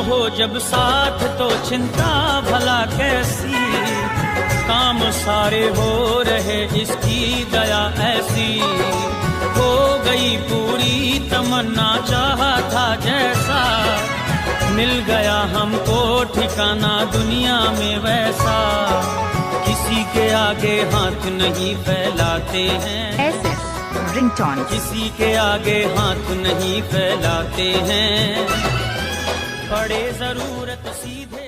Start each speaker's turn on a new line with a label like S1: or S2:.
S1: हो जब साथ तो चिंता भला कैसी, काम सारे हो रहे इसकी दया ऐसी। हो गई पूरी तमन्ना चाहा था जैसा, मिल गया हमको ठिकाना दुनिया में वैसा। किसी के आगे हाथ नहीं फैलाते हैं,
S2: ऐसे रिंगटोन
S1: किसी के आगे हाथ नहीं फैलाते हैं। पड़े जरूरत सीधे